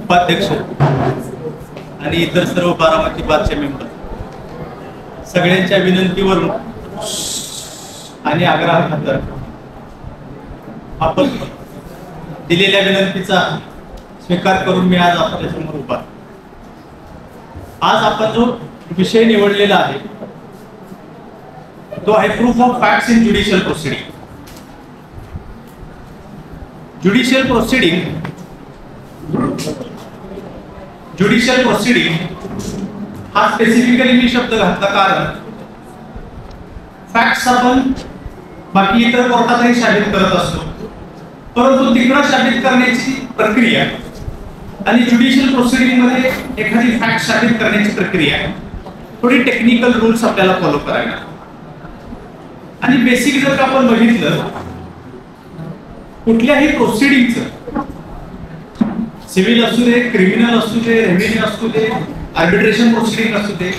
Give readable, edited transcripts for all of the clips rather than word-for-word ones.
उपाध्यक्ष आणि इतर सर्व बारामती बारचे मेंबर सगळ्यांच्या विनंतीवरून आणि आग्रहाखातर आपण दिलेल्या विनंतीचा स्वीकार करून मी आज आपल्या समोर उभा. आज आपण जो विषय निवडलेला आहे तो आहे proof of facts in judicial proceeding. Judicial proceeding हा स्पेसिफिकली मी शब्द घातला कारण फॅक्ट्स आपण बाकी इतर कोर्टातही साबित करत असतो, परंतु तिकडं साबित करण्याची प्रक्रिया आणि ज्युडिशियल प्रोसिडिंग मध्ये एखादी फॅक्ट साबित करण्याची प्रक्रिया थोडी टेक्निकल रूल्स आपल्याला फॉलो करायला. आणि बेसिक जर का आपण बघितलं कुठल्याही प्रोसिडिंगचं, सिव्हिल असू दे, क्रिमिनल असू दे, रेव्हेन्यू असू दे, आर्बिट्रेशन प्रोसिडिंग असू दे,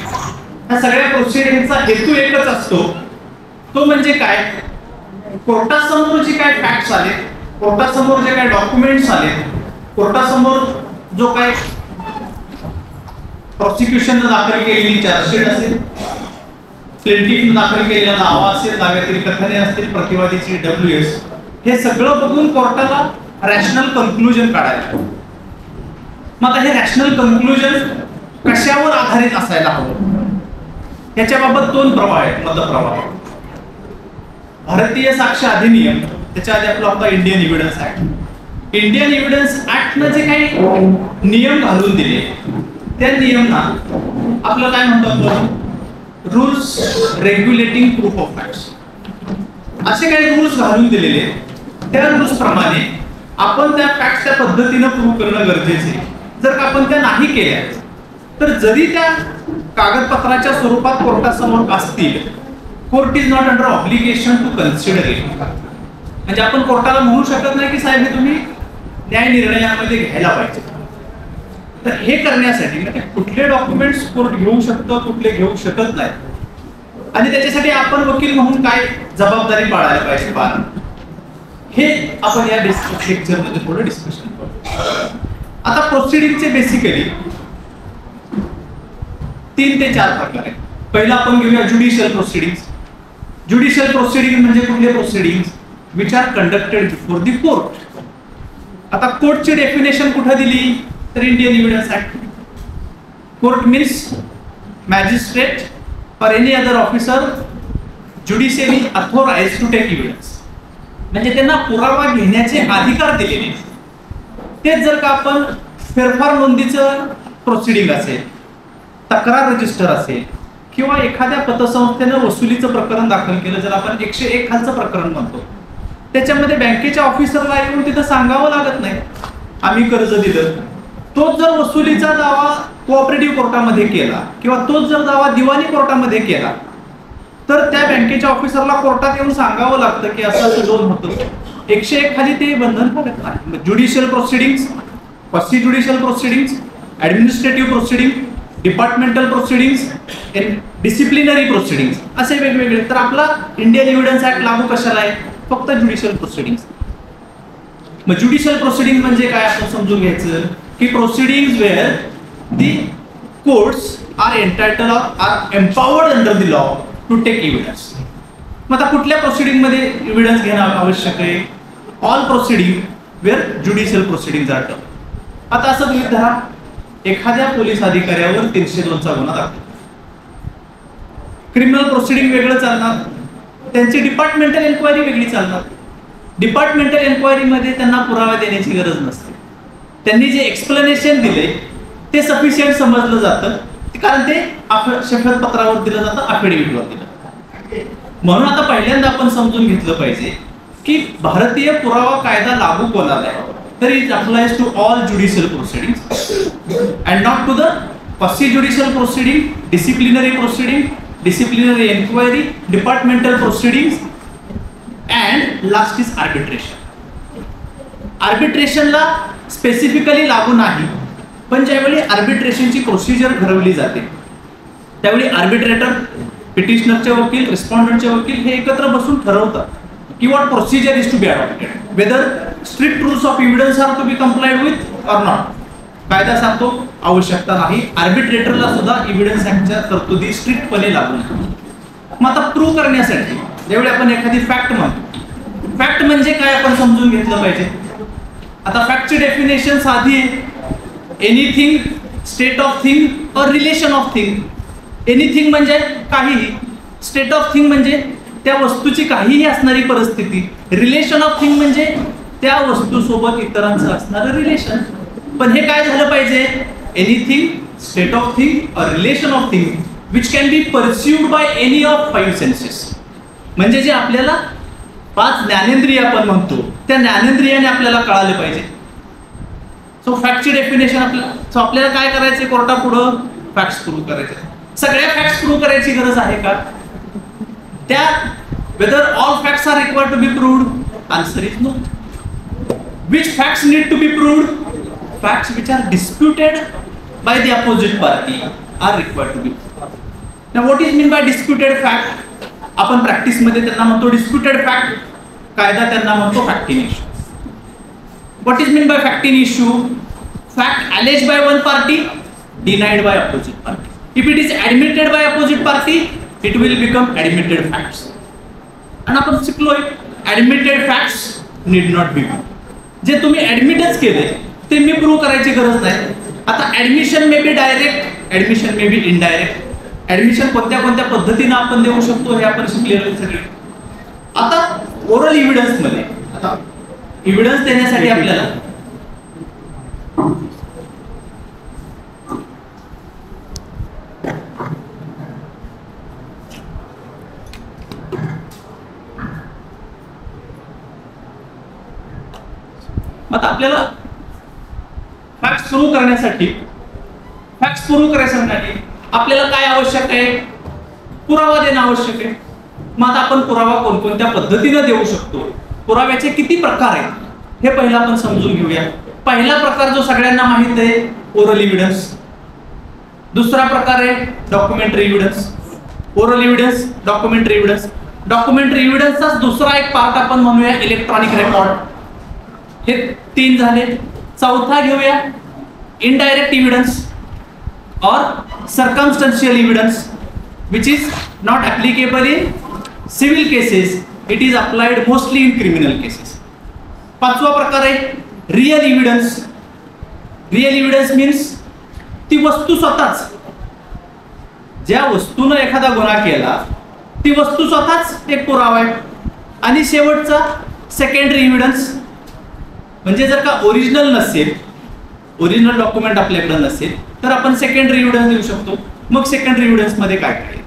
ह्या सगळ्या प्रोसिडिंगचा हेतू एकच असतो, तो म्हणजे काय, कोर्टासमोर जे काय फॅक्ट्स आले, कोर्टासमोर जे काय डॉक्युमेंट्स आले, कोर्टासमोर जो काय प्रॉसिक्युशन दाखल केलेली चार्जशीट असेल, प्लेंटिफ दाखल केलेला दावा असेल, दाव्यातील कथने असतील, प्रतिवादीची WS, हे सगळं बघून कोर्टाला रॅशनल कन्क्लुजन काढायला. मग आता हे रॅशनल कन्क्लुजन कशावर आधारित असायला हवं याच्याबाबत दोन प्रवाह आहेत, मतप्रवाह. भारतीय साक्ष अधिनियम, त्याच्या आधी आपला होता Indian evidence act. Indian evidence act ने जे काही नियम घालून दिले त्या नियमांना आपलं काय म्हणतो आपण, rules regulating proof of facts, असे काही रूल्स घालून दिलेले. त्या रूल्स प्रमाणे आपण त्या फॅक्ट्स त्या पद्धतीने प्रूव्ह करणं गरजेचे आहे. जर का आपण त्या नाही केल्या तर जरी त्या कागदपत्राच्या स्वरूपात कोर्टासमोर असतील, court is not under obligation to consider it. म्हणजे आपण कोर्टाला म्हणू शकत नाही की साहेब हे तुम्ही न्याय निर्णयामध्ये घ्यायला पाहिजे. तर हे करण्यासाठी म्हणजे कुठले डॉक्युमेंट्स कोर्ट घेऊ शकतो, कुठले घेऊ शकत नाही, आणि त्याच्यासाठी आपण वकील म्हणून काय जबाबदारी पाळायला पाहिजे, हे आपण या लेक्चरमध्ये थोडं डिस्कशन करू. आता प्रोसिडिंगचे बेसिकली 3 ते 4 प्रकार आहेत. पहिला आपण घेऊया ज्युडिशियल प्रोसिडिंग्स. ज्युडिशियल प्रोसिडिंग म्हणजे कुठले proceedings which are conducted before the court. आता कोर्टची डेफिनेशन कुठे दिली तर Indian evidence act. Court means magistrate or any other officer judicially authorized to take evidence. म्हणजे त्यांना पुरावा घेण्याचे अधिकार दिलेले. तेच जर का आपण फेरफार नोंदीचं प्रोसिडिंग असेल, तक्रार रजिस्टर असेल, किंवा एखाद्या पतसंस्थेनं वसुलीचं प्रकरण दाखल केलं, जर आपण 101 खालचं प्रकरण म्हणतो, त्याच्यामध्ये बँकेच्या ऑफिसरला येऊन तिथं सांगावं लागत नाही आम्ही कर्ज दिलं. तोच जर वसुलीचा दावा कोऑपरेटिव्ह कोर्टामध्ये केला किंवा तोच जर दावा दिवाणी कोर्टामध्ये केला तर त्या बँकेच्या ऑफिसरला कोर्टात येऊन सांगावं लागतं की असं असं लोन होतं. 101 खाली ते बंधनकारक नाही. Judicial proceedings, quasi judicial proceedings, administrative proceeding, departmental proceedings, disciplinary proceedings, असे वेगवेगळे. तर आपला इंडियन एव्हिडन्स ऍक्ट लागू कशाला आहे, फक्त ज्युडिशियल प्रोसिडिंग्स. मग ज्युडिशियल प्रोसिडिंग म्हणजे काय आपण समजून घ्यायचं की proceedings where the courts are entitled or are empowered under the law to take evidence. मग आता कुठल्या प्रोसिडिंग मध्ये एव्हिडन्स घेणं आवश्यक आहे, all proceeding where judicial proceedings are done. आता असं गृहीत धरा एखाद्या पोलीस अधिकाऱ्यावर 302चा गुन्हा दाखल, क्रिमिनल प्रोसिडिंग वेगळं चालणार, त्यांची डिपार्टमेंटल एन्क्वायरी वेगळी चालणार. डिपार्टमेंटल एन्क्वायरी मध्ये त्यांना पुरावा देण्याची गरज नसते. त्यांनी जे एक्सप्लेनेशन दिले ते सफिशियंट समजलं जातं, कारण ते शपथपत्रावर दिलं जातं, अफिडेव्हिटवर दिलं जातं. म्हणून आता पहिल्यांदा आपण समजून घेतलं पाहिजे की भारतीय पुरावा कायदा लागू कोणाला आहे, तर it applies to all judicial proceedings and not to the quasi judicial proceeding, disciplinary proceeding, disciplinary enquiry, departmental proceedings and last is arbitration. आर्बिट्रेशनला स्पेसिफिकली लागू नाही, पण ज्यावेळी आर्बिट्रेशनची प्रोसिजर ठरवली जाते त्यावेळी आर्बिट्रेटर, पिटिशनरचे वकील, रिस्पॉन्डंटचे वकील हे एकत्र बसून ठरवतात की what procedure is to be adopted, whether strict rules of evidence are to be complied with or not. कायदा सांगतो आवश्यकता नाही, आर्बिट्रेटरला सुद्धा एव्हिडन्स ऍक्टच्या तरतुदी स्ट्रिक्टपणे लागू नये. मग आता प्रूव्ह करण्यासाठी ज्यावेळी आपण एखादी फॅक्ट म्हणतो, फॅक्ट म्हणजे काय आपण समजून घेतलं पाहिजे. आता फॅक्टची डेफिनेशन साधी आहे, एनिथिंग, स्टेट ऑफ थिंग और रिलेशन ऑफ थिंग. एनिथिंग म्हणजे काहीही, स्टेट ऑफ थिंग म्हणजे त्या वस्तूची काहीही असणारी परिस्थिती, रिलेशन ऑफ थिंग म्हणजे त्या वस्तूसोबत इतरांचं असणारं रिलेशन. पण हे काय झालं पाहिजे, एनिथिंग, स्टेट ऑफ थिंग और relation of thing which can be perceived by any of 5 census. म्हणजे जे आपल्याला 5 ज्ञानेंद्रिय आपण म्हणतो त्या ज्ञानेंद्रियाने आपल्याला कळाले पाहिजे. सो फॅक्टची डेफिनेशन आपल्याला काय करायचे, कोर्टापुढं फॅक्ट्स प्रूव्ह करायचे. सगळ्या फॅक्ट्स प्रूव्ह करायची गरज आहे का, त्या whether all facts are required to be proved, answer is no. Which facts need to be proved? Facts which are disputed by the opposite party are required to be proved. Now what is mean by disputed fact? आपण practice मध्ये त्यांना म्हणतो disputed fact, कायदा त्यांना म्हणतो fact in issue. What is mean by fact in issue? Fact alleged by one party, denied by opposite party. If it is admitted by opposite party, it will become admitted facts. आणि आपण शिकलोय admitted facts need not be proved. जे तुम्ही ऍडमिटच केले ते मी prove करायची गरज नाही. आता admission may be direct, admission may be indirect. Admission कोणत्या कोणत्या पद्धतीने आपण देऊ शकतो हे आपण शिकलेलो सगळे. आता ओरल एव्हिडन्स मध्ये, आता एव्हिडन्स देण्यासाठी आपल्याला फॅक्ट्स प्रूव्ह करण्यासाठी आपल्याला काय आवश्यक आहे, पुरावा देणं आवश्यक आहे. मग आता आपण पुरावा कोणकोणत्या पद्धतीने देऊ शकतो, पुराव्याचे किती प्रकार आहेत हे पहिला आपण समजून घेऊया. पहिला प्रकार जो सगळ्यांना माहित आहे ओरल एव्हिडन्स. दुसरा प्रकार आहे documentary evidence. Oral evidence, documentary evidence. Documentary एव्हिडन्सचा दुसरा एक पार्ट आपण म्हणूया इलेक्ट्रॉनिक रेकॉर्ड. हे 3 झाले. चौथा घेऊया इनडायरेक्ट एव्हिडन्स और circumstantial evidence which is not applicable in civil cases, it is applied mostly in criminal cases. पाचवा प्रकार आहे real evidence. Real evidence means ती वस्तू स्वतःच, ज्या वस्तूने एखादा गुन्हा केला ती वस्तू स्वतःच एक पुरावा आहे. आणि शेवटचा सेकंडरी एव्हिडन्स म्हणजे जर का ओरिजिनल नसेल, ओरिजिनल डॉक्युमेंट आपल्याकडे नसेल तर आपण सेकंडरी एव्हिडन्स देऊ शकतो. मग सेकंडरी एव्हिडन्स मध्ये काय काय,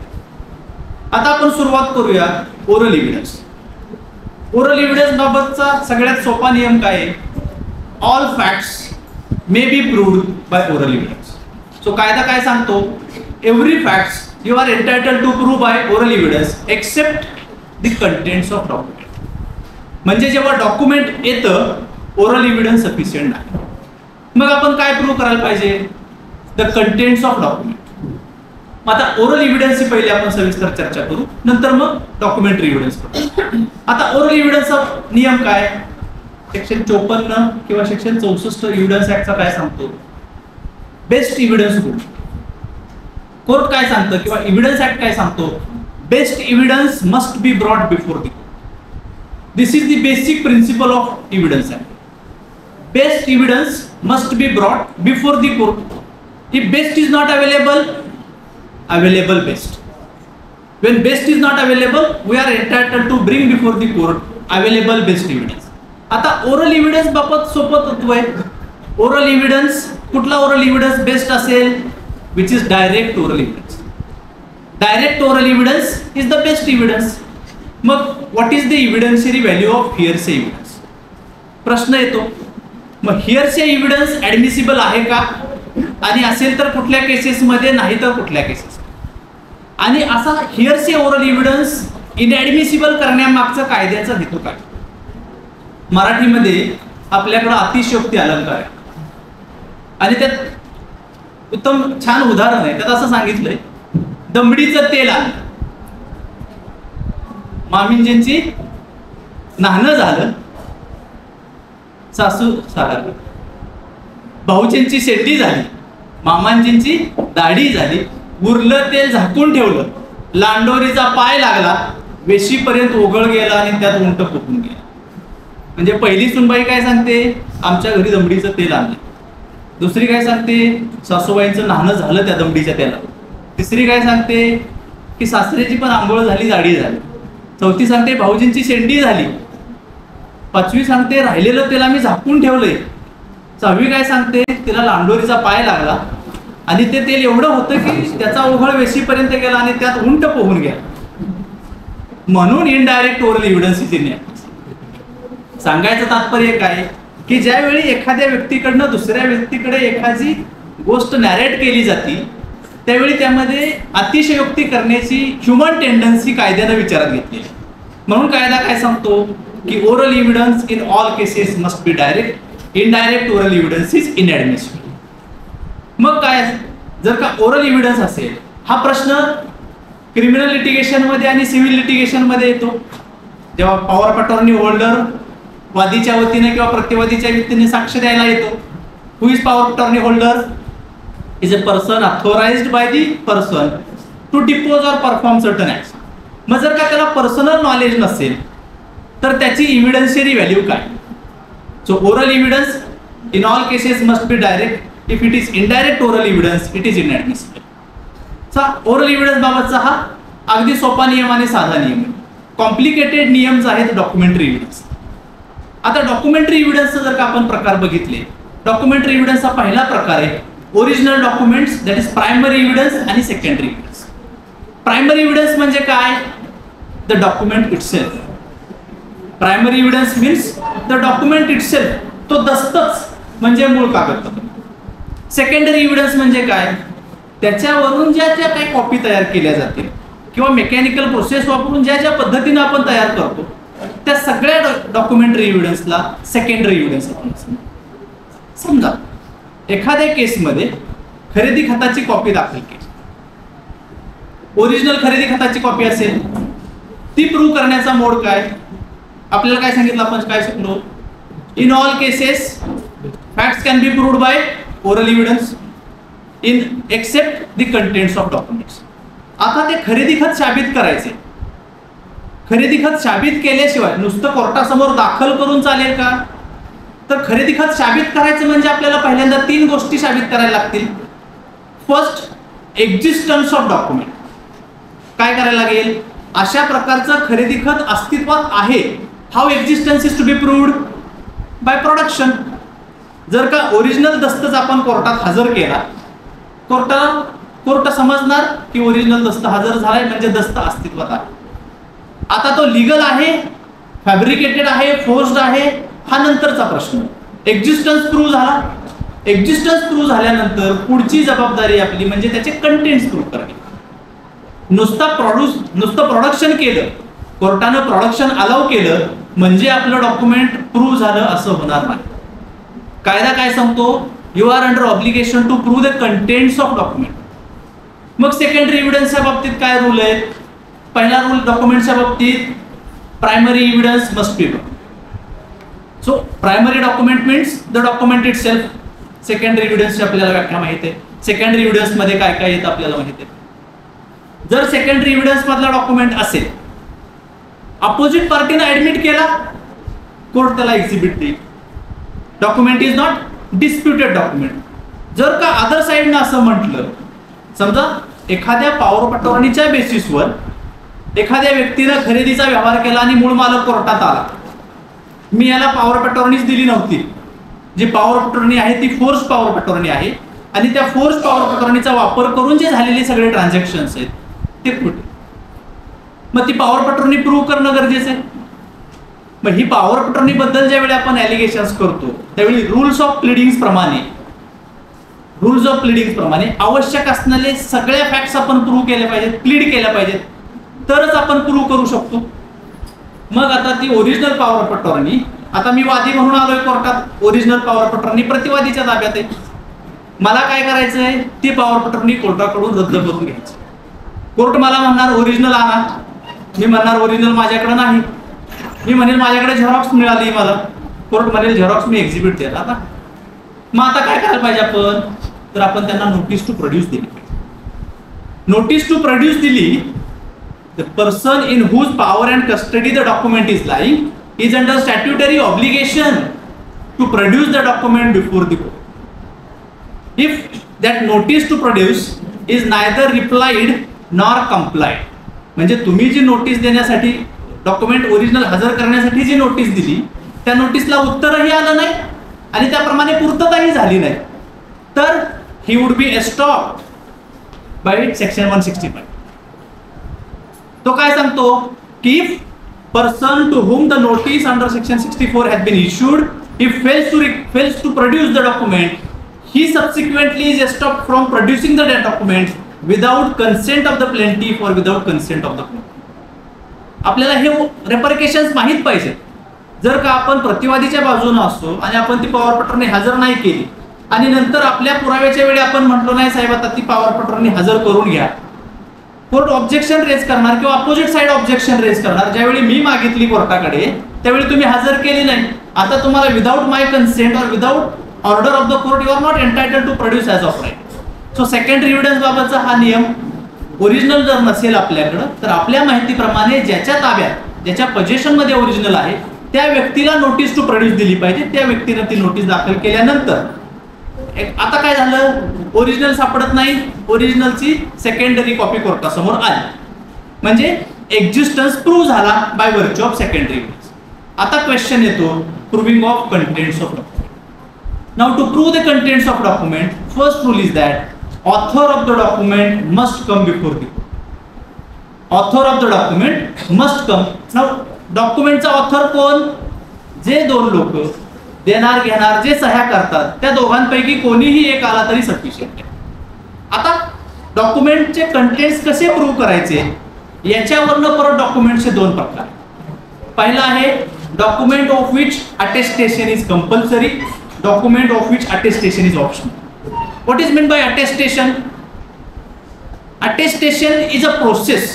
आता आपण सुरुवात करूया ओरल एव्हिडन्स. ओरल एव्हिडन्स बाबतचा सगळ्यात सोपा नियम काय आहे, all facts may be proved by oral evidence. So कायदा काय सांगतो, every facts you are entitled to prove by oral evidence except the contents of document. म्हणजे जेव्हा डॉक्युमेंट येतं ओरल एव्हिडन्स सफिशियंट नाही. मग आपण काय प्रूव्ह करायला पाहिजे, द कंटेंट्स ऑफ डॉक्युमेंट. आता ओरल एव्हिडन्सची पहिले आपण सविस्तर चर्चा करू, नंतर मग डॉक्युमेंटरी एव्हिडन्स करू. आता ओरल एव्हिडन्सचा नियम काय, सेक्शन 54 किंवा सेक्शन 64 एव्हिडन्स ऍक्टचा काय सांगतो, बेस्ट एव्हिडन्स रूल. कोर्ट काय सांगतं किंवा एव्हिडन्स ऍक्ट काय सांगतो, best evidence must be brought before the court. This is the basic principle of evidence act. Best evidence must be brought before the court. If best is not available, available best. When best is not available, we are entitled to bring before the court available best evidence. आता oral evidence बाबत सोपं तत्व आहे. Oral evidence, कुठला oral evidence best असेल, which is direct oral evidence. Direct oral evidence is the best evidence. मग what is the evidentiary value of hearsay evidence. प्रश्न येतो, मग हिअरसे एव्हिडन्स ऍडमिसिबल आहे का, आणि असेल तर कुठल्या केसेस मध्ये, नाही तर कुठल्या केसेस. आणि असा हिअरसे ओरल एव्हिडन्स इनऍडमिसिबल करण्यामागचा कायद्याचा हेतू काय. मराठीमध्ये आपल्याकडे अतिशयोक्ती अलंकार आहे आणि त्यात उत्तम छान उदाहरण आहे. त्यात असं सांगितलंय, दमडीचं तेल आलं, मामींजींची नाहणं झालं, सासू सारखं. भाऊजींची शेंडी झाली, मामांजींची दाढी झाली, उरलं तेल झाकून ठेवलं, लांडोरीचा पाय लागला, वेशीपर्यंत ओघळ गेला आणि त्यात उंट फुकून गेला. म्हणजे पहिली सुनबाई काय सांगते, आमच्या घरी दमडीचं तेल आणलं. दुसरी काय सांगते, सासूबाईंचं नाहणं झालं त्या दमडीच्या तेलावर. तिसरी काय सांगते की सासऱ्याची पण आंघोळ झाली, दाढी झाली. चौथी सांगते भाऊजींची शेंडी झाली. पाचवी सांगते राहिलेलं तेल आम्ही झाकून ठेवलंय. सहावी काय सांगते, तिला लांडोरीचा पाय लागला आणि ते तेल एवढं होतं की त्याचा ओघळ वेशीपर्यंत गेला आणि त्यात उंट पोहून गेला. म्हणून indirect oral evidence is inefficient. सांगायचं तात्पर्य काय की ज्यावेळी एखाद्या व्यक्तीकडनं दुसऱ्या व्यक्तीकडे एखादी गोष्ट नॅरेट केली जाते त्यावेळी त्यामध्ये अतिशयोक्ती करण्याची ह्युमन टेंडन्सी कायद्यानं विचारात घेतली. म्हणून कायदा काय सांगतो की oral evidence in all cases must be direct, indirect oral evidence is inadmissible. मग काय, जर का ओरल एव्हिडन्स असेल, हा प्रश्न क्रिमिनल लिटिगेशन मध्ये आणि सिव्हिल लिटिगेशन मध्ये येतो. जेव्हा पॉवर ऑफ अटॉर्नी होल्डर वादीच्या वतीने किंवा प्रतिवादीच्या व्यक्तीने साक्ष द्यायला येतो. Who is power of attorney holder? Is a person authorised by the person to depose or perform certain acts. मग जर का त्याला पर्सनल नॉलेज नसेल तर त्याची इव्हिडन्शियरी व्हॅल्यू काय? So oral evidence in all cases must be direct. If it is indirect oral evidence it is inadmissible. Oral evidence बाबतचा हा अगदी सोपा नियम आणि साधा नियम आहे. कॉम्प्लिकेटेड नियम आहेत डॉक्युमेंटरी एव्हिडन्स. आता डॉक्युमेंटरी एव्हिडन्सचा जर का आपण प्रकार बघितले, डॉक्युमेंटरी एव्हिडन्सचा पहिला प्रकार आहे original documents, that is primary evidence आणि सेकंडरी एव्हिडन्स. प्रायमरी एव्हिडन्स म्हणजे काय? The document itself. Primary evidence means the document itself, तो दस्तच म्हणजे मूळ कागदपत्र. सेकंडरी एव्हिडन्स म्हणजे काय? त्याच्यावरून ज्या ज्या काही कॉपी तयार केल्या जातील किंवा मेकॅनिकल प्रोसेस वापरून ज्या ज्या पद्धतीने आपण तयार करतो त्या सगळ्या डॉक्युमेंटरी एव्हिडन्सला सेकंडरी एव्हिडन्स आपण म्हणतो. समजा एखाद्या केसमध्ये खरेदी खताची कॉपी दाखल केली, ओरिजिनल खरेदी खताची कॉपी असेल, ती प्रूव्ह करण्याचा मोड काय? आपल्याला काय सांगितलं, आपण काय शिकलो? In all cases facts can be proved by oral evidence in except the contents of documents. आता ते खरेदी खत साबित करायचे. खरेदी खत साबित केल्याशिवाय नुसतं कोर्टासमोर दाखल करून चालेल का? तर खरेदी खत साबित करायचं म्हणजे आपल्याला पहिल्यांदा 3 गोष्टी साबित करायला लागतील. First, existence of document. काय करायला लागेल? अशा प्रकारचं खरेदी खत अस्तित्वात आहे. How existence is to be proved? By production. जर का ओरिजिनल दस्तच आपण कोर्टात हजर केला, कोर्ट समजणार की ओरिजिनल दस्त हजर झालाय म्हणजे दस्त अस्तित्वात आहे. आता तो लीगल आहे, फॅब्रिकेटेड आहे, फोर्स्ड आहे, हा नंतरचा प्रश्न. एक्झिस्टन्स प्रूव्ह झाला. एक्झिस्टन्स प्रूव्ह झाल्यानंतर पुढची जबाबदारी आपली म्हणजे त्याचे कंटेंट्स प्रूव्ह करणे. नुसतं प्रोडक्शन केलं, कोर्टानं प्रोडक्शन अलाउ केलं म्हणजे आपलं डॉक्युमेंट प्रूव्ह झालं असं होणार नाही. कायदा काय सांगतो? You are under obligation to prove the contents of document. मग सेकंडरी एव्हिडन्सच्या बाबतीत काय रूल आहे? पहिला रूल डॉक्युमेंटच्या बाबतीत primary evidence must be proved. So primary document means the document itself. सेकंडरी एव्हिडन्सची आपल्याला व्याख्या माहिती आहे. सेकंडरी एव्हिडन्स मध्ये काय काय येतं आपल्याला माहिती आहे. जर सेकंडरी एव्हिडन्स मधला डॉक्युमेंट असेल, अपोजिट पार्टीने ऍडमिट केला, कोर्ट त्याला एक्झिबिट देईल. Document is not disputed document. जर का अदर साइडनं असं म्हटलं, समजा एखाद्या पॉवर ऑफ अटॉर्नीच्या बेसिसवर एखाद्या व्यक्तीनं खरेदीचा व्यवहार केला आणि मूळ मालक कोर्टात आला, मी याला पॉवर ऑफ अटॉर्नीच दिली नव्हती, जी पॉवर ऑफ अटॉर्नी आहे ती फोर्स पॉवर ऑफ अटॉर्नी आहे आणि त्या फोर्स पॉवर ऑफ अटॉर्नीचा वापर करून जे झालेले सगळे ट्रान्झॅक्शन्स आहेत ते खोटे. मग ती पॉवर ऑफ अटॉर्नी प्रूव्ह करणं गरजेचं आहे. मग ही पॉवर ऑफ अटॉर्नी बद्दल ज्यावेळी आपण ॲलिगेशन्स करतो त्यावेळी रूल्स ऑफ प्लिडिंग्स प्रमाणे आवश्यक असणारे सगळ्या फॅक्ट्स आपण प्रूव्ह केल्या पाहिजेत, प्लीड केल्या पाहिजेत, तरच आपण प्रूव्ह करू शकतो. मग आता ती ओरिजिनल पॉवर ऑफ अटॉर्नी, आता मी वादी म्हणून आलोय कोर्टात, ओरिजिनल पॉवर ऑफ अटॉर्नी प्रतिवादीच्या ताब्यात आहे. मला काय करायचंय? ती पॉवर ऑफ अटॉर्नी कोर्टाकडून रद्द करून घ्यायची. कोर्ट मला म्हणणार ओरिजिनल आणा, मी म्हणणार ओरिजिनल माझ्याकडे नाही, मी म्हणेल माझ्याकडे झेरॉक्स मिळाली मला, कोर्ट म्हणेल झेरॉक्स मी एक्झिबिट द्यायला. आता मग आता काय करायला पाहिजे आपण, तर आपण त्यांना नोटीस टू प्रोड्यूस दिली. नोटीस टू प्रोड्यूस दिली, the person in whose power and custody the document is lying is under statutory obligation to produce the document before the court. If that notice to produce is neither replied nor complied, म्हणजे तुम्ही जी notice देण्यासाठी document original हजर करण्यासाठी जी notice दिली त्या नोटीसला उत्तरही आलं नाही आणि त्याप्रमाणे पूर्तताही झाली नाही, तर he would be stopped by section 165. तो काय सांगतो की if person to whom the notice under section 64 has been issued, if fails to produce the document, he subsequently is stopped from producing the document without consent of the plaintiff or without consent of the court. आपल्याला हे रेपरिकेशन्स माहित पाहिजे. जर का आपण प्रतिवादीच्या बाजूने असतो आणि आपण ती पॉवर पटरने हजर नाही केली आणि नंतर आपल्या पुराव्याच्या वेळी आपण म्हटलो नाही साहेब आता ती पॉवर पटरने हजर करून घ्या, कोर्ट ऑब्जेक्शन रेज करणार किंवा अपोजिट साइड ऑब्जेक्शन रेज करणार. ज्यावेळी मी मागितली कोर्टाकडे त्यावेळी तुम्ही हजर केली नाही, आता तुम्हाला विदाउट माय कन्सेंट और without order of the court you are not entitled to produce as of right. So secondary evidence बाबतचा हा नियम ओरिजिनल जर नसेल आपल्याकडं तर आपल्या माहितीप्रमाणे ज्याच्या ताब्यात ज्याच्या पोझिशन मध्ये ओरिजिनल आहे त्या व्यक्तीला नोटीस टू प्रोड्यूस दिली पाहिजे. त्या व्यक्तीने ती नोटीस दाखल केल्यानंतर आता काय झालं, ओरिजिनल सापडत नाही, ओरिजिनलची सेकंडरी कॉपी कोर्टासमोर आली, म्हणजे एक्झिस्टन्स प्रूव्ह झाला by virtue of secondary evidence. आता क्वेश्चन येतो proving of contents of document. Now to prove the contents of document, first rule is that author of the document must come before the court. Author of the document must come. Now डॉक्युमेंटचा author कोण, जे दोन लोक देणार घेणार जे सह्या करतात त्या दोघांपैकी कोणीही एक आला तरी सफिशियंट आहे. आता डॉक्युमेंटचे कंटेंट्स कसे प्रूव्ह करायचे याच्यावरनं परत डॉक्युमेंटचे दोन प्रकार. पहिला आहे document of which attestation is compulsory, document of which attestation is optional. What is meant by attestation? Attestation is a process.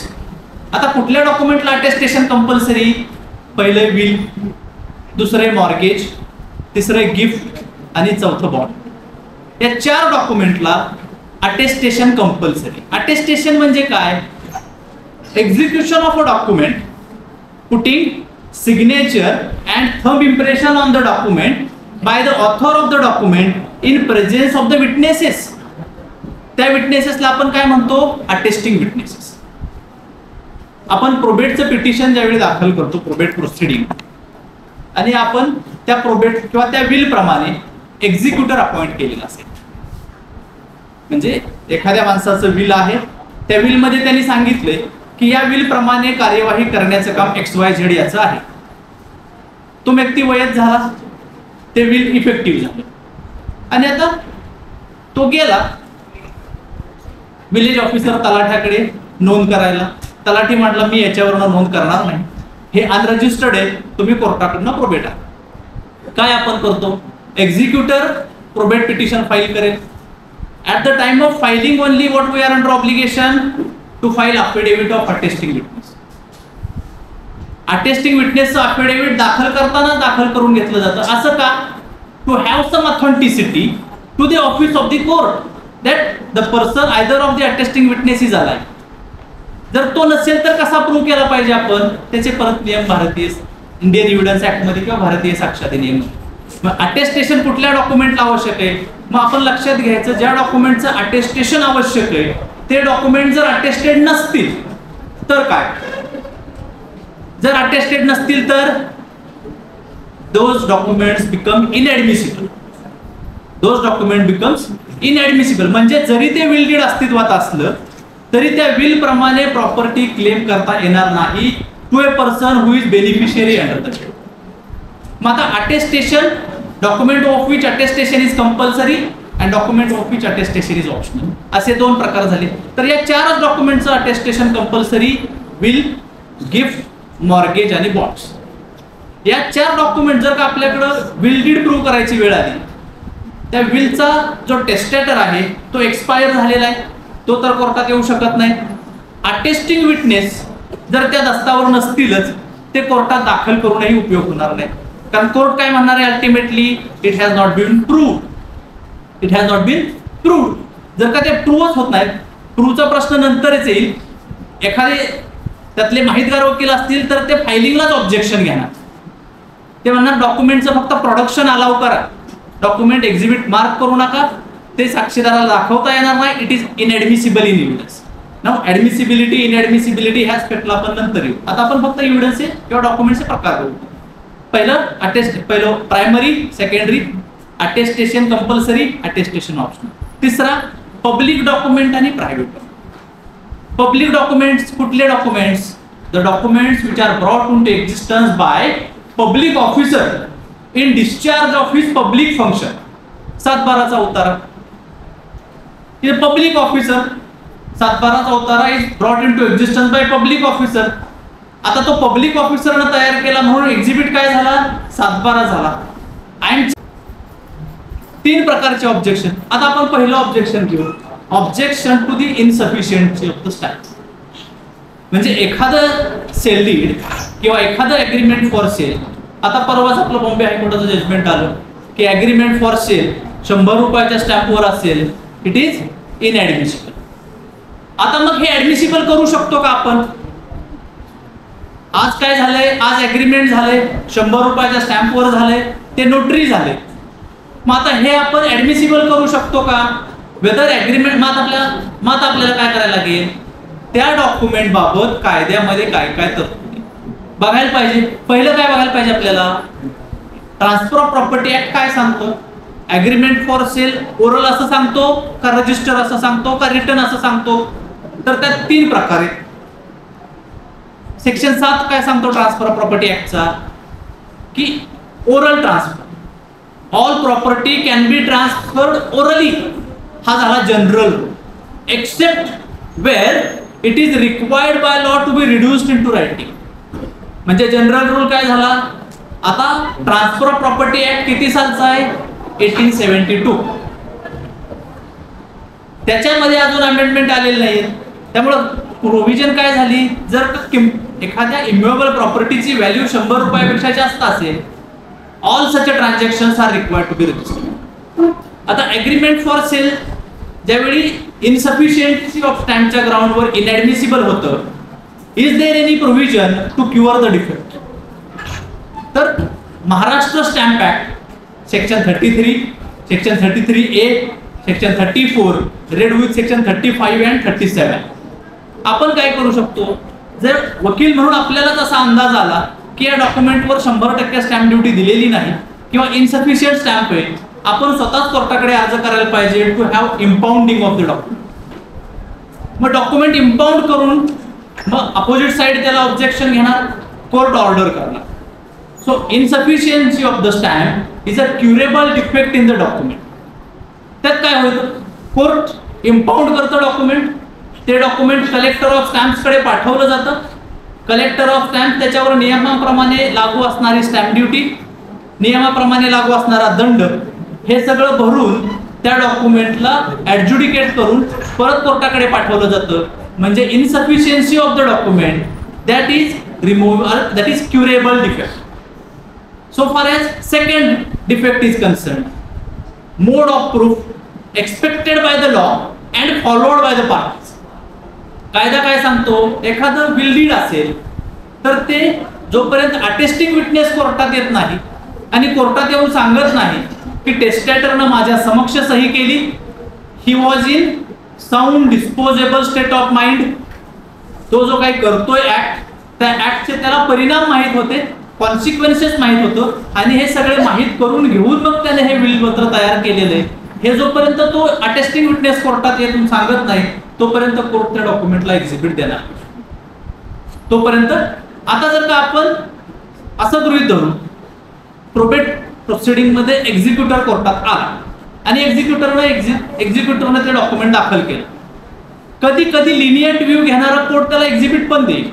आता कुठल्या डॉक्युमेंटला अटेस्टेशन कंपल्सरी, पहिले विल, दुसरे मॉर्गेज, तिसरे गिफ्ट आणि चौथं बॉन्ड. या 4 डॉक्युमेंटला अटेस्टेशन कंपल्सरी. अटेस्टेशन म्हणजे काय, execution of a document putting signature and thumb impression on the document by the author of the document in presence of the witnesses. त्या विटनेसेसला आपण काय म्हणतो, अटेस्टिंग विटनेसेस. आपण प्रोबेटचं पिटिशन ज्यावेळी दाखल करतो प्रोबेट प्रोसिडिंग, आणि आपण त्या प्रोबेट किंवा त्या विल प्रमाणे एक्झिक्युटर अपॉइंट केलेला असेल, म्हणजे एखाद्या माणसाचं विल आहे, त्या विल मध्ये त्यांनी सांगितले की या विल प्रमाणे कार्यवाही करण्याचं काम XYZ याचं आहे. तो व्यक्ती वयस्क झाला, ते विल इफेक्टिव्ह झालं आणि आता तो गेला विलेज ऑफिसर तलाठ्याकडे नोंद करायला. तलाठी म्हटला मी याच्यावरनं नोंद करणार नाही, हे अनरजिस्टर्ड आहे, तुम्ही कोर्टाकडनं प्रोबेट आहे. काय आपण करतो, एक्झिक्युटर प्रोबेट पिटिशन फाईल करेल. At the time of filing only what we are under obligation to file affidavit of attesting witness. Attesting विटनेसचं अफिडेव्हिट दाखल करताना दाखल करून घेतलं जातं. असं का, to have some authenticity to the office of the court that the person either of the attesting witness is alive. जर तो नसेल तर कसा प्रूव्ह केला पाहिजे आपण, त्याचे परत नियम भारतीय इंडियन एव्हिडन्स ऍक्ट मध्ये किंवा भारतीय साक्ष अधिनियम. मग अटेस्टेशन कुठल्या डॉक्युमेंटला आवश्यक आहे, मग आपण लक्षात घ्यायचं ज्या डॉक्युमेंटचं अटेस्टेशन आवश्यक आहे ते डॉक्युमेंट जर अटेस्टेड नसतील तर काय, जर अटेस्टेड नसतील तर those documents become inadmissible. Those document becomes inadmissible. म्हणजे जरी ते विल डीड अस्तित्वात असलं तरी त्या विल प्रमाणे प्रॉपर्टी क्लेम करता येणार नाही to a person who is beneficiary under the will. मग आता attestation, document of which attestation is compulsory and document of which attestation is optional, असे 2 प्रकार झाले. तर या 4 डॉक्युमेंटचं attestation compulsory, will, gift, mortgage and bonds. या 4 डॉक्युमेंट जर का आपल्याकडं विल डीड प्रूव्ह करायची वेळ आली, त्या विलचा जो टेस्टेटर आहे तो एक्सपायर झालेला आहे, तो तर कोर्टात येऊ शकत नाही. अटेस्टिंग विटनेस जर त्या दस्तावर नसतीलच ते कोर्टात दाखल करूनही उपयोग होणार नाही, कारण कोर्ट काय म्हणणार आहे ultimately, it has not been proved it has not been proved. जर का ते प्रूव्हच होत नाही, प्रूव्हचा प्रश्न नंतरच येईल. एखादे त्यातले माहितगार वकील असतील तर ते फायलिंगलाच ऑब्जेक्शन घेणार. ते म्हणणार डॉक्युमेंटचं फक्त प्रोडक्शन अलाउ करा, डॉक्युमेंट एक्झिबिट मार्क करू नका, ते साक्षीदाराला दाखवता येणार नाही. It is inadmissible in evidence. Now admissibility inadmissibility ह्या स्टेपला आपण नंतर येऊ. आता आपण फक्त एव्हिडन्सचे किंवा डॉक्युमेंटचे प्रकार बघू. पहिलं primary, secondary, attestation compulsory, attestation optional. तिसरा पब्लिक डॉक्युमेंट आणि प्रायव्हेट डॉक्युमेंट. पब्लिक डॉक्युमेंट्स कुठले documents? The documents which are brought into existence by public officer in discharge of his public function. 7/12चा उतारा. पब्लिक ऑफिसर 7/12चा उतारा is brought into existence by public officer. आता तो public ऑफिसरने तयार केला म्हणून एक्झिबिट काय झाला? 7/12 झाला. अँड 3 प्रकारचे ऑब्जेक्शन. आता आपण पहिलं ऑब्जेक्शन घेऊ. Objection to the insufficiency of the stamp. म्हणजे एखादं सेल डीड किंवा एखादं अग्रीमेंट फॉर सेल. आता परवाच आपलं बॉम्बे हायकोर्टाचं जजमेंट आलं की अग्रीमेंट फॉर सेल 100 रुपयाच्या स्टॅम्पवर असेल, इट इज इनएडमिसिबल. आता मग हे ऍडमिसिबल करू शकतो का आपण? आज काय झालंय? आज अग्रीमेंट झालंय, 100 रुपयाच्या स्टॅम्पवर झालंय, ते नोटरी झाले. मग आता हे आपण ऍडमिसिबल करू शकतो का? वेदर अग्रीमेंट मग आपल्याला काय करायला लागेल? त्या डॉक्युमेंट बाबत कायद्यामध्ये काय काय तरतुदी बघायला पाहिजे. पहिलं काय बघायला पाहिजे आपल्याला? ट्रान्सफर ऑफ प्रॉपर्टी ऍक्ट काय सांगतो? अग्रीमेंट फॉर सेल ओरल असं सांगतो का रजिस्टर असं सांगतो का रिटर्न असं सांगतो? तर त्यात 3 प्रकार आहेत. सेक्शन 7 काय सांगतो ट्रान्सफर ऑफ प्रॉपर्टी ऍक्टचा? की oral transfer, all property can be transferred orally. हा झाला general rule. Except where it is required by law to be reduced into writing. म्हणजे जनरल रूल काय झाला? आता ट्रान्सफर ऑफ प्रॉपर्टी ऍक्ट किती सालचा आहे? 1872. त्याच्यामध्ये अजून अमेंडमेंट आलेले नाहीत. त्यामुळं प्रोव्हिजन काय झाली? जर एखाद्या इम्युएबल प्रॉपर्टीची व्हॅल्यू 100 रुपयापेक्षा जास्त असेल, all such transactions are required to be registered. आता अग्रीमेंट फॉर सेल ज्यावेळी इनसफिशियन्सी ऑफ स्टॅम्पच्या ग्राउंडवर इनएडमिसिबल होतं, is there any provision to cure the defect? तर Maharashtra stamp act section 33, section 33A, section 34 read with section 35 and 37. आपण काय करू शकतो? जर वकील म्हणून आपल्याला तसा अंदाज आला की या डॉक्युमेंटवर 100% स्टॅम्प ड्युटी दिलेली नाही किंवा इनसफिशियंट स्टॅम्प आहे, आपण स्वतःच कोर्टाकडे अर्ज करायला पाहिजे to have impounding of the document. मग डॉक्युमेंट इम्पाउंड करून मग अपोजिट साइड त्याला ऑब्जेक्शन घेणार, कोर्ट ऑर्डर करणार. So insufficiency of the stamp is a curable defect in the document. त्यात काय होतं? कोर्ट इम्पाउंड करतं डॉक्युमेंट, ते डॉक्युमेंट कलेक्टर ऑफ स्टॅम्प्स कडे पाठवलं जातं. कलेक्टर ऑफ स्टॅम्प त्याच्यावर नियमाप्रमाणे लागू असणारी स्टॅम्प ड्युटी, नियमाप्रमाणे लागू असणारा दंड, हे सगळं भरून त्या डॉक्युमेंटला ऍडज्युडिकेट करून परत कोर्टाकडे पाठवलं जातं. म्हणजे insufficiency of the document that is removal, that is curable defect. So far as second defect is concerned, mode of proof expected by the law and followed by the parties. कायदा काय सांगतो? एखादं विल डीड असेल तर ते जोपर्यंत attesting witness कोर्टात येत नाही आणि कोर्टात येऊन सांगत नाही की टेस्टेटरनं माझ्या समक्ष सही केली, he was in sound disposable state of mind, तो जो काही करतोय ऍक्ट, त्या ऍक्टचे त्याला परिणाम माहित होते, कॉन्सिक्वेन्सेस माहित होतं, आणि हे सगळे माहित करून घेऊन मग त्याने हे विल पत्र तयार केलेलं आहे. हे जोपर्यंत तो अटेस्टिंग विटनेस कोर्टात येऊन सांगत नाही तोपर्यंत कोर्ट त्या डॉक्युमेंटला एक्झिबिट देणार. तोपर्यंत आता जर का आपण असं गृहीत धरू, प्रोबेट प्रोसिडिंग मध्ये एक्झिक्युटर कोर्टात आला आणि एक्झिक्युटरने ते डॉक्युमेंट दाखल केलं. कधी कधी लिनियंट व्ह्यू घेणारा कोर्ट त्याला एक्झिबिट पण देईल,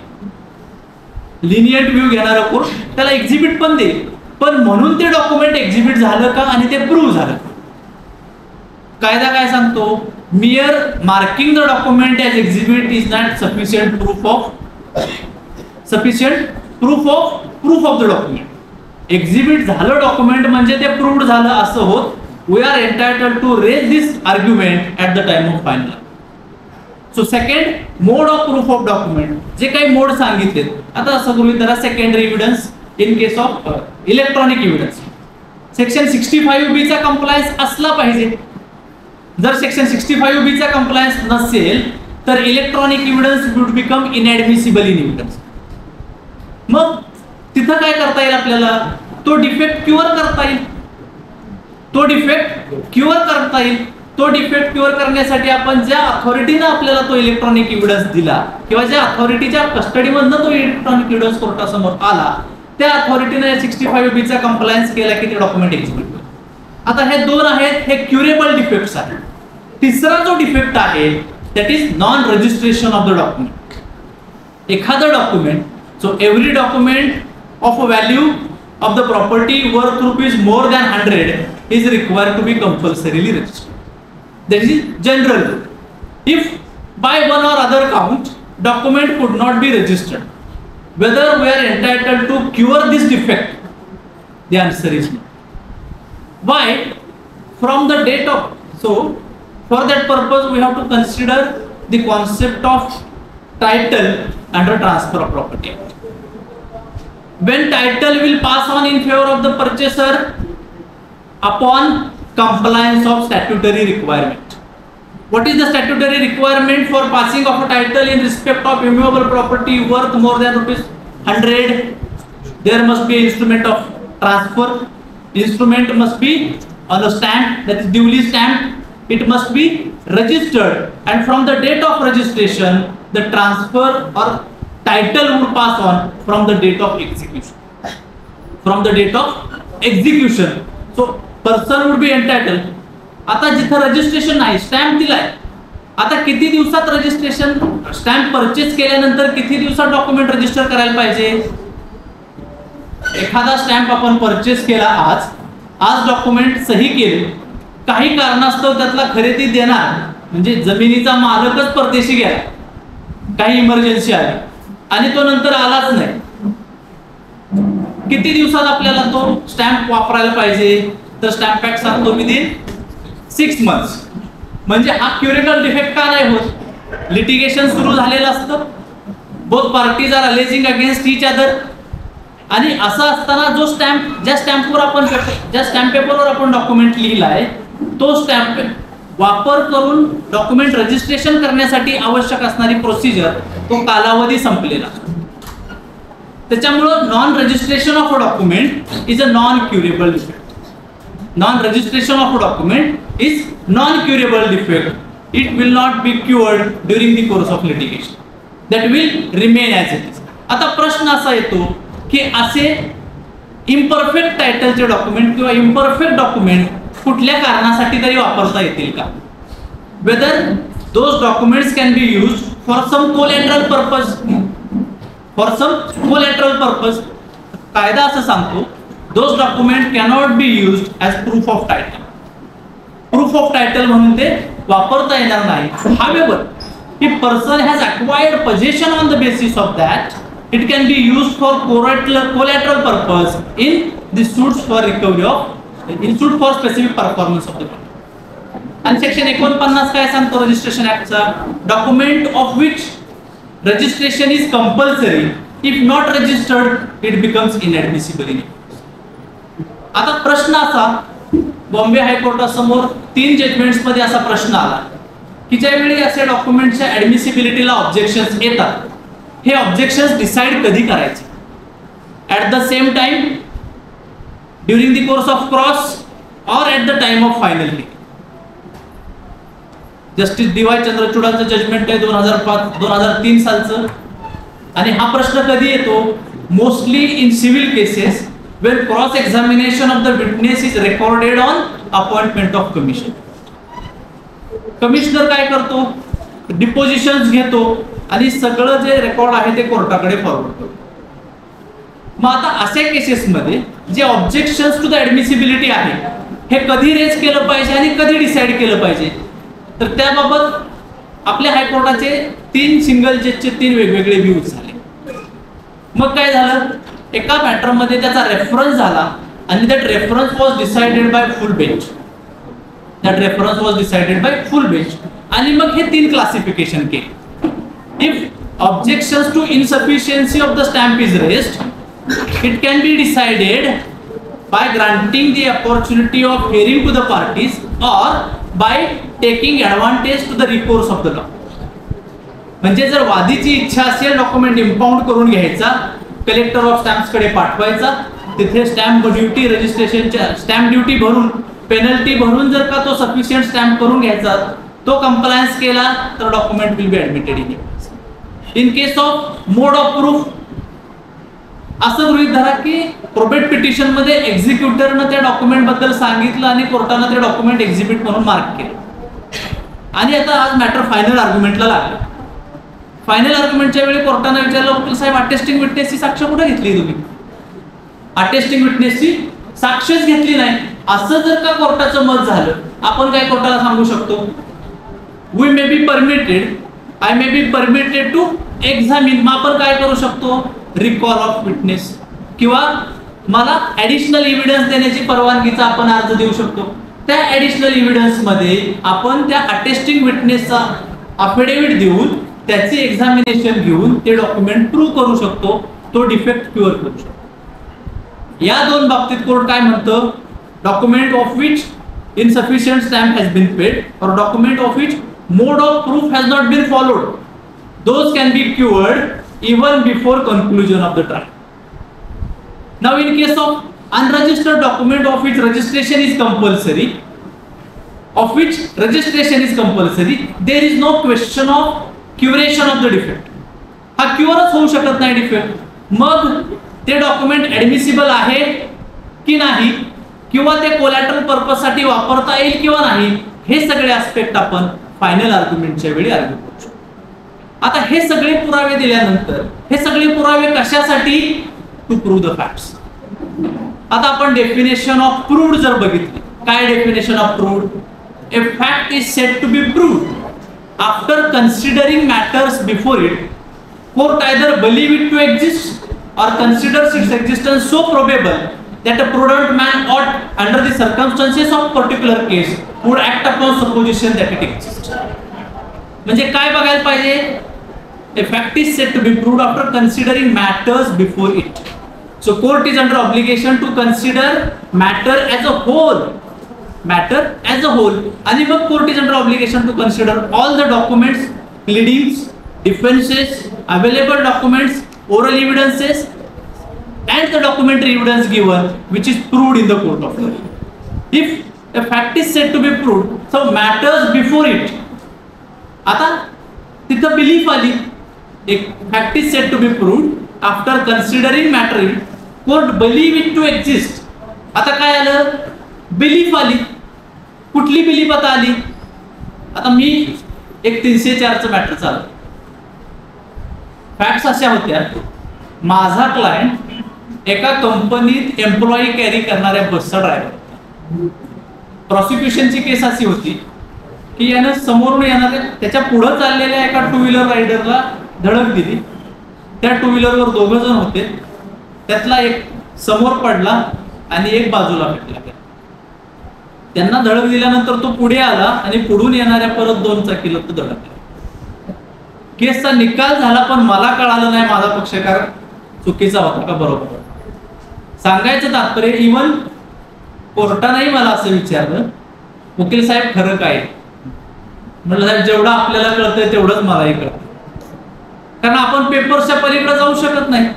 लिनियंट व्ह्यू घेणारा कोर्ट त्याला एक्झिबिट पण देईल, पण म्हणून ते डॉक्युमेंट एक्झिबिट झालं का आणि ते प्रूव्ह झालं? कायदा काय सांगतो? Mere marking the document as exhibit is not sufficient proof of proof of the document. Exhibit झालं डॉक्युमेंट म्हणजे ते प्रूव्ड झालं असं होत we are entitled to raise this argument at the time of final. So second mode of proof of document, जे काही मोड सांगितले आता असं गृहीत धरा secondary evidence in case of electronic evidence. Section 65B चा कंप्लायन्स असला पाहिजे. जर सेक्शन 65B चा कंप्लायन्स नसेल तर electronic evidence would become inadmissible in evidence. मग तिथं काय करता येईल आपल्याला, तो डिफेक्ट क्युअर करता येईल. तो डिफेक्ट क्युअर करता येईल. तो डिफेक्ट क्युअर करण्यासाठी आपण ज्या अथॉरिटीने आपल्याला तो इलेक्ट्रॉनिक एव्हिडन्स दिला किंवा ज्या अथॉरिटीच्या कस्टडीमधनं तो इलेक्ट्रॉनिक एव्हिडन्स कोर्टासमोर आला त्या अथॉरिटीने 65B चा कंप्लायन्स केला की ते डॉक्युमेंट एक्झिक्यूट केलं. आता हे दोन आहेत, हे क्युरेबल डिफेक्ट्स आहेत. तिसरा जो डिफेक्ट आहे that is non registration of the document. एखादं document, so every document of a value of the property worth rupees more than 100 is required to be compulsorily registered. That is general. If by one or other count document could not be registered, whether we are entitled to cure this defect, the answer is no. Why? From the date of, so for that purpose we have to consider the concept of title under transfer of property. When title will pass on in favor of the purchaser upon compliance of statutory requirement. What is the statutory requirement for passing of a title in respect of immovable property worth more than rupees 100? There must be an instrument of transfer. Instrument must be on a stamp, that is duly stamped. It must be registered, and from the date of registration the transfer or title would pass on from the date of execution. From the date of execution. So person would be entitled. आता जिथं registration नाही, stamp दिलाय, आता किती दिवसात registration, stamp purchase केल्यानंतर किती दिवसात डॉक्युमेंट रजिस्टर करायला पाहिजे. एखादा स्टॅम्प आपण परचेस केला आज डॉक्युमेंट सही केले, काही कारणास्तव त्यातला खरेदी देणार म्हणजे जमिनीचा मालकच परदेशी गेला, काही इमर्जन्सी आली आणि तो नंतर आलाच नाही, किती दिवसात आपल्याला तो स्टॅम्प वापरायला पाहिजे. तर स्टॅम्प ऍक्ट सांगतो विदिन 6 months. म्हणजे हा क्युरेबल डिफेक्ट का नाही होत, लिटिगेशन सुरू झालेलं असतं, both parties are alleging against each other, आणि असं असताना जो स्टॅम्प ज्या स्टॅम्प पेपरवर आपण डॉक्युमेंट लिहिलाय तो स्टॅम्प वापर करून डॉक्युमेंट रजिस्ट्रेशन करण्यासाठी आवश्यक असणारी प्रोसिजर तो कालावधी संपलेला. त्याच्यामुळे non registration of a document is a non curable defect. Non registration of a document is non curable defect. It will not be cured during the course of litigation. That will remain as it is. आता प्रश्न असा येतो की असे imperfect टायटलचे document किंवा imperfect document कुठल्या कारणासाठी तरी वापरता येतील का. Whether those documents can be used for some collateral purpose. For some collateral purpose कायदा असं सांगतो those document cannot be used as proof of title. Proof of title म्हणून ते वापरता येणार नाही. However if person has acquired possession on the basis of that, it can be used for collateral purpose in the suits for recovery of, in suit for specific performance of the property. And section 49 काय सांगतो registration ऍक्टचा, document of which registration is compulsory, if not registered it becomes inadmissible in. आता प्रश्न असा, Bombay हायकोर्टासमोर 3 judgements मध्ये असा प्रश्न आला की ज्यावेळी असे डॉक्युमेंटच्या ऍडमिसिबिलिटीला ऑब्जेक्शन्स येतात, हे ऑब्जेक्शन्स डिसाइड कधी करायचे. At the same time, during the course of cross, और at the time of final hearing. Justice D Y. चंद्रचूडांचं जजमेंट आहे 2003 सालचं. आणि हा प्रश्न कधी येतो, mostly in civil cases when cross examination of the witness is recorded on appointment of commission. Commissioner काय करतो, डिपोजिशन्स घेतो आणि सगळं जे रेकॉर्ड आहे ते कोर्टाकडे फॉरवर्ड करतो. मग आता अशा केसेस मध्ये जे ऑब्जेक्शन्स टू द ऍडमिसिबिलिटी आहे हे कधी रेज केलं पाहिजे आणि कधी डिसाइड केलं पाहिजे, तर त्याबाबत आपल्या हायकोर्टाचे 3 सिंगल जजचे 3 वेगवेगळे व्ह्यूज झाले. मग काय झालं, एका मॅटर मध्ये त्याचा रेफरन्स झाला आणि that reference was decided by full bench. That reference was decided by full bench. आणि मग हे 3 क्लासिफिकेशन केले. If objections to insufficiency of the stamp is raised, it can be decided by granting the opportunity of hearing to the parties or by taking advantage to the recourse of the law. म्हणजे जर वादीची इच्छा असेल document impound करून घ्यायचा, collector of stamps कडे पाठवायचा, तिथे stamp duty रजिस्ट्रेशनच्या stamp duty भरून पेनल्टी भरून जर का तो सफिशियंट स्टॅम्प करून घ्यायचा, तो कंप्लायन्स केला तर document will be admitted in case of mode of proof. असं गृहीत धरा की प्रोबेट पिटिशन मध्ये एक्झिक्युटरनं त्या डॉक्युमेंट बद्दल सांगितलं आणि कोर्टानं ते डॉक्युमेंट एक्झिबिट म्हणून मार्क केलं. आणि आता आज मॅटर फायनल आर्ग्युमेंटला लागलं. फायनल आर्ग्युमेंटच्या वेळी कोर्टानं विचारलं, वकील साहेब अटेस्टिंग विटनेसची साक्ष कुठे घेतली तुम्ही? अटेस्टिंग विटनेसची साक्षच घेतली नाही. असं जर का कोर्टाचं मत झालं, आपण काय कोर्टाला सांगू शकतो? We may be permitted, I may be permitted to examine. मग आपण काय करू शकतो? रिकॉल ऑफ विटनेस किंवा मला ऍडिशनल एव्हिडन्स देण्याची परवानगीचा आपण अर्ज देऊ शकतो. त्या ऍडिशनल एव्हिडन्स मध्ये आपण त्या अटेस्टिंग विटनेसचा अफिडेव्हिट देऊन त्याची एक्झामिनेशन घेऊन ते डॉक्युमेंट प्रूव्ह करू शकतो, तो डिफेक्ट क्युअर करू शकतो. या 2 बाबतीत कोर्ट काय म्हणतं? Document of which insufficient stamp has been paid और document of which mode of proof has not been followed, those can be cured even before conclusion of the trial. Now in case of unregistered document of which registration is compulsory, there is no question of curation of the defect. हा क्युअरच होऊ शकत नाही defect. मग ते document ऍडमिसिबल आहे की नाही, किंवा ते कोलॅटरल पर्पज साठी वापरता येईल किंवा नाही, हे सगळे ऍस्पेक्ट आपण फायनल आर्ग्युमेंटच्या वेळी आर्ग्यू करू शकतो. आता हे सगळे पुरावे दिल्यानंतर हे सगळे पुरावे कशासाठी? To prove the facts. आता आपण डेफिनेशन ऑफ प्रूव्ड जर बघितली, काय definition of proved? A fact is said to be proved after considering matters before it. Court either believe it to exist or considers its existence so probable that a prudent man ought under the circumstances of particular case would act upon supposition that it exists. म्हणजे काय बघायला पाहिजे? A fact is said to be proved after considering matters before it. So court is under obligation to consider matter as a whole. Matter as a whole. आणि मग court is under obligation to consider all the documents, pleadings, defenses, available documents, oral evidences, and the documentary evidence given, which is proved in the court of law. If a fact is said to be proved, so matters before it. आता तिथं belief आली. एक fact is said to be proved after considering matter in court believe it to exist. आता काय आलं? Belief आली. कुठली belief आता आली? आता मी एक 304चं मॅटर चालू. फॅक्ट्स अशा होत्या, माझा क्लायंट एका कंपनीत एम्प्लॉई कॅरी करणाऱ्या बसचा ड्रायव्हर. प्रोसिक्युशनची केस अशी होती की यानं समोरून येणाऱ्या त्याच्या पुढे चाललेल्या एका 2 व्हीलर रायडरला धडक दिली. त्या 2 व्हीलरवर 2 जण होते, त्यातला एक समोर पडला आणि एक बाजूला भेटला. त्यांना धडक दिल्यानंतर तो पुढे आला आणि पुढून येणाऱ्या परत 2 चाकीला तो धडकला. केसचा निकाल झाला, पण मला कळालं नाही माझा पक्षकार चुकीचा होता का बरोबर. सांगायचं तात्पर्य, इव्हन कोर्टानेही मला असं विचारलं, वकील साहेब खरं काय? म्हटलं साहेब जेवढं आपल्याला कळतंय तेवढंच मलाही कळतं, कारण आपण पेपर्सच्या पलीकडे जाऊ शकत नाही.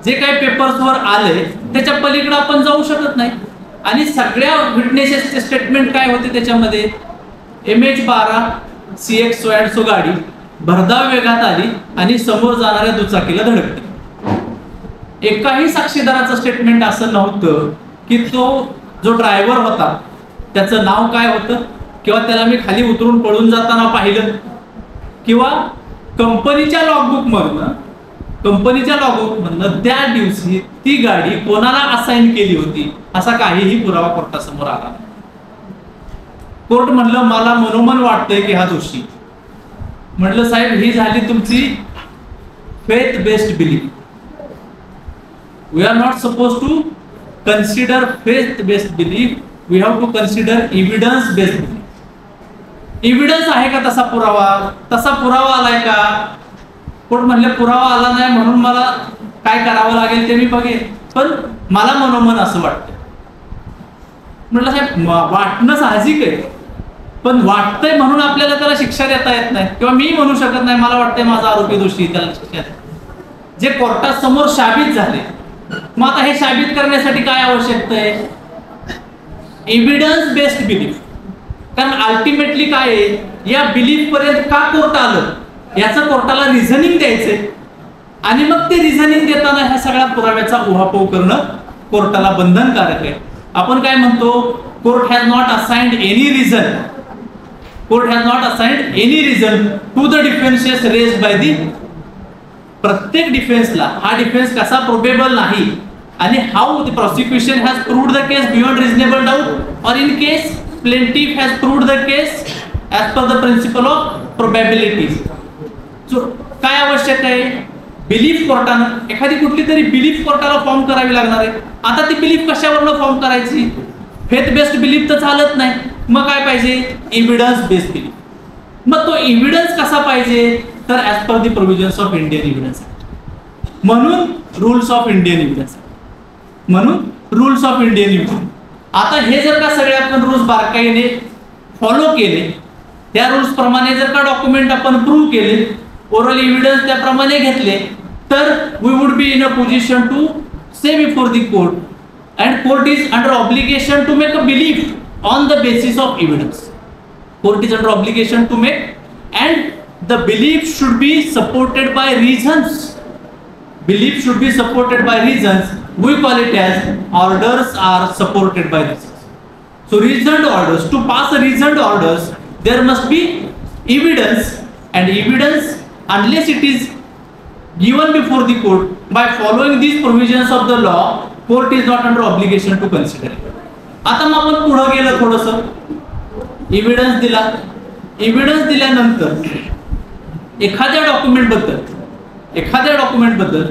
जे काही पेपर्सवर आले त्याच्या पलीकडे आपण जाऊ शकत नाही. आणि सगळ्या विटनेसेसचे स्टेटमेंट काय होते त्याच्यामध्ये? MH12 CX सो गाडी भरधाव वेगात आली आणि समोर जाणाऱ्या दुचाकीला धडकली. एकाही साक्षीदाराचं स्टेटमेंट असं नव्हतं की तो जो ड्रायव्हर होता त्याचं नाव काय होतं, किंवा त्याला मी खाली उतरून पळून जाताना पाहिलं, किंवा कंपनीच्या लॉगबुक मधनं त्या दिवशी ती गाडी कोणाला असाइन केली होती असा काहीही पुरावा कोर्टासमोर आला. कोर्ट म्हणलं मला मनोमन वाटतंय की हा दोषी. म्हटलं साहेब ही झाली तुमची faith based belief. We are not suppose to consider faith based belief, we have to consider evidence based. Evidence आहे का तसा पुरावा आलाय का? कोर्ट म्हणले पुरावा आला नाही म्हणून मला काय करावं लागेल ते मी बघेन, पण मला मनोमन असं वाटतं. म्हटलं साहेब वाटणं साहजिक आहे, पण वाटतंय म्हणून आपल्याला त्याला शिक्षा देता येत नाही, किंवा मी म्हणू शकत नाही मला वाटतंय माझा आरोपी दोषी त्याला शिक्षा द्या. जे कोर्टात समोर साबित झाले, मग आता हे साबित करण्यासाठी काय आवश्यकता आहे? Evidence based belief. कारण अल्टिमेटली काय आहे, या बिलीफ पर्यंत का कोर्ट आलं याचं कोर्टाला रिझनिंग द्यायचंय, आणि मग ते रिझनिंग देताना ह्या सगळ्या पुराव्याचा उहापोह करणं कोर्टाला बंधनकारक आहे. आपण काय म्हणतो, court has not assigned any reason, court has not assigned any reason to the defences raised by the. प्रत्येक डिफेन्सला हा डिफेन्स कसा प्रोबेबल नाही, आणि how the prosecution has proved the case beyond reasonable doubt, और in case plaintiff has proved the case as per the principle of probabilities. काय आवश्यक आहे? बिलीफ कोर्टानं एखादी कुठली तरी बिलीफ कोर्टाला फॉर्म करावी लागणार आहे. आता ती बिलीफ कशावरनं फॉर्म करायची? फेथ बेस्ड बिलीफ तर चालत नाही, मग काय पाहिजे? Evidence based belief. मग तो एव्हिडन्स कसा पाहिजे? तर as per the provisions of Indian evidence act, म्हणून रूल्स ऑफ इंडियन एव्हिडन्स, म्हणून रूल्स ऑफ इंडियन एव्हिडन्स. आता हे जर का सगळे आपण रूल्स बारकाईने फॉलो केले, त्या रूल्स प्रमाणे जर का डॉक्युमेंट आपण प्रूव्ह केले, ओरल एव्हिडन्स त्याप्रमाणे घेतले, तर we would be in a position to say before the court, and court is under obligation to make a belief on the basis of evidence. Court is under obligation to make, and the belief should be supported by reasons. Belief should be supported by reasons. We call it as orders are supported by reasons. So reasoned orders, to pass a reasoned orders, there must be evidence, and evidence, unless it is given before the court by following these provisions of the law, court is not under obligation to consider it. आता मग आपण पुढे गेलं, थोडंसं evidence दिला. Evidence दिल्यानंतर एखाद्या document बद्दल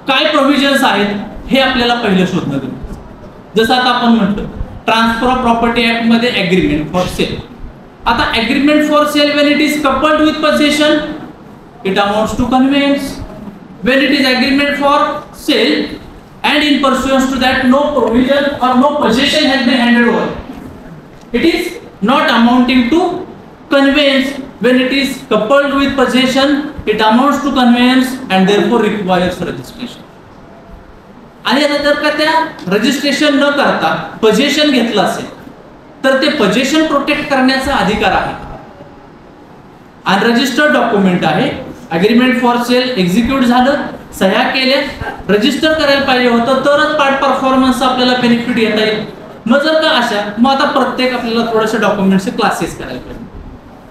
काय प्रोव्हिजन्स आहेत हे आपल्याला पहिलं शोधणं गरजेचं. जसं आता आपण म्हणतो ट्रान्सफर ऑफ प्रॉपर्टी ऍक्ट मध्ये अग्रीमेंट फॉर सेल. आता agreement for sale when it is coupled with possession it amounts to conveyance. When it is agreement for sale and in pursuance to that no provision or no possession has been handed over, it is not amounting to conveyance. When it is coupled with possession, it amounts to conveyance and therefore requires registration. आणि आता जर का त्या registration न करता पोझेशन घेतलं असेल तर ते पोझेशन प्रोटेक्ट करण्याचा अधिकार आहे. अनरजिस्टर्ड डॉक्युमेंट आहे, अग्रीमेंट फॉर सेल एक्झिक्यूट झालं, सह्या केल्या, रजिस्टर करायला पाहिजे होतं, तरच पार्ट परफॉर्मन्स आपल्याला बेनिफिट घेता येईल. मग जर का अशा, मग आता प्रत्येक आपल्याला थोडेसे डॉक्युमेंट्सचे क्लासेस करायला पाहिजे.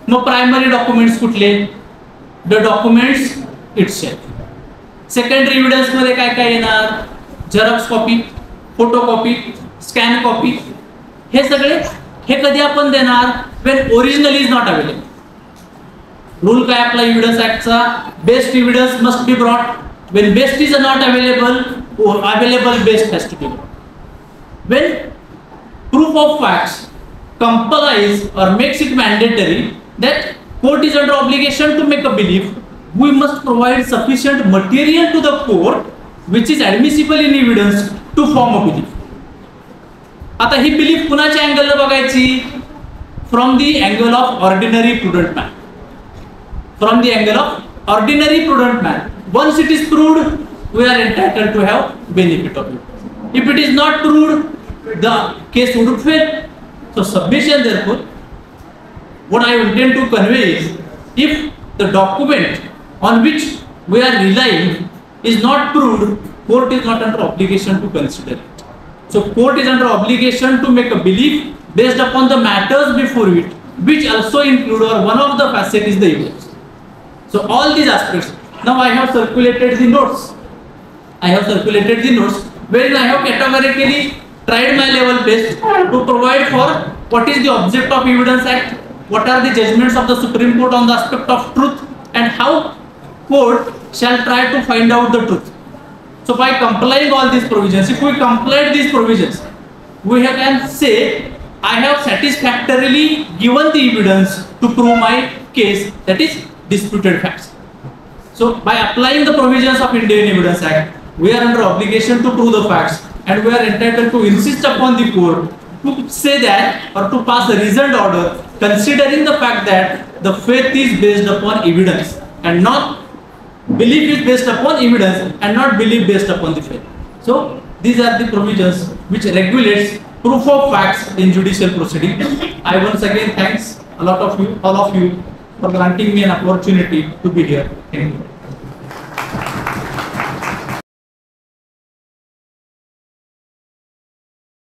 मग प्रायमरी डॉक्युमेंट्स कुठले? The documents itself. Secondary evidence मध्ये काय काय येणार? Xerox copy, photo copy, scan copy. हे सगळे हे कधी आपण देणार? When original is not available. Rule काय आपला एव्हिडन्स ऍक्टचा? Best evidence must be brought. When best is not available, or available best has to be brought. When proof of facts complies or makes it mandatory that court is under obligation to make a belief, we must provide sufficient material to the court which is admissible in evidence to form a belief. आता ही belief कुणाच्या अँगलला बघायची? From the angle of ordinary prudent man. From the angle of ordinary prudent man. Once it is proved, we are entitled to have benefit of it. If it is not proved, the case would fail. So submission, therefore, what I intend to convey is, if the document on which we are relying is not proved, court is not under obligation to consider it. So court is under obligation to make a belief based upon the matters before it, which also include, or one of the facet is the evidence. So all these aspects. Now I have circulated the notes. Wherein I have categorically tried my level best to provide for what is the object of Evidence Act, what are the judgments of the Supreme Court on the aspect of truth, and how court shall try to find out the truth. So by complying all these provisions, if we comply these provisions, we can say I have satisfactorily given the evidence to prove my case, that is disputed facts. So by applying the provisions of Indian Evidence Act, we are under obligation to prove the facts, and we are entitled to insist upon the court to say that, or to pass a reasoned order considering the fact that the faith is based upon evidence and not belief is based upon evidence and not belief based upon the faith. So these are the provisions which regulates proof of facts in judicial proceeding. I once again thanks all of you for granting me an opportunity to be here. Thank you.